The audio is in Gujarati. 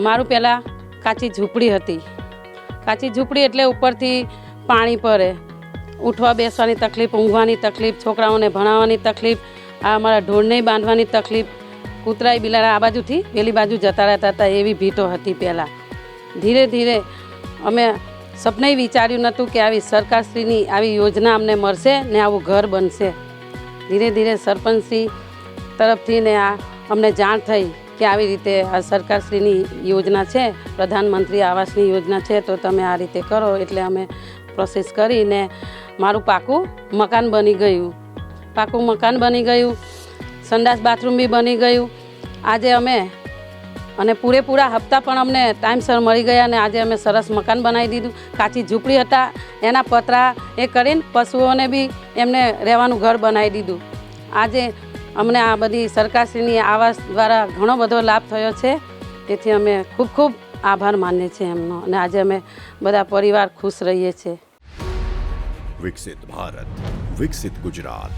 મારું પહેલાં કાચી ઝૂંપડી હતી. કાચી ઝૂંપડી એટલે ઉપરથી પાણી પડે, ઉઠવા બેસવાની તકલીફ, ઊંઘવાની તકલીફ, છોકરાઓને ભણાવવાની તકલીફ, આ અમારા ઢોરને બાંધવાની તકલીફ, કૂતરાય બિલાડા આ બાજુથી પેલી બાજુ જતા રહેતા હતા એવી ભીતો હતી પહેલાં. ધીરે ધીરે અમે સપને વિચાર્યું નહોતું કે આવી સરકારશ્રીની આવી યોજના અમને મળશે ને આવું ઘર બનશે. ધીરે ધીરે સરપંચશ્રી તરફથી ને આ અમને જાણ થઈ કે આવી રીતે આ સરકારશ્રીની યોજના છે, પ્રધાનમંત્રી આવાસની યોજના છે, તો તમે આ રીતે કરો. એટલે અમે પ્રોસેસ કરીને મારું પાકું મકાન બની ગયું. પાકું મકાન બની ગયું, સંડાસ બાથરૂમ બી બની ગયું. આજે અમે અને પૂરેપૂરા હપ્તા પણ અમને ટાઈમસર મળી ગયા અને આજે અમે સરસ મકાન બનાવી દીધું. કાચી ઝૂંપડી હતા એના પતરા એ કરીને પશુઓને બી એમને રહેવાનું ઘર બનાવી દીધું. આજે અમને આ બધી સરકારશ્રીની આવાસ દ્વારા ઘણો બધો લાભ થયો છે. તેથી અમે ખૂબ ખૂબ આભાર માનીએ છીએ એમનો અને આજે અમે બધા પરિવાર ખુશ રહીએ છીએ. વિકસિત ભારત, વિકસિત ગુજરાત.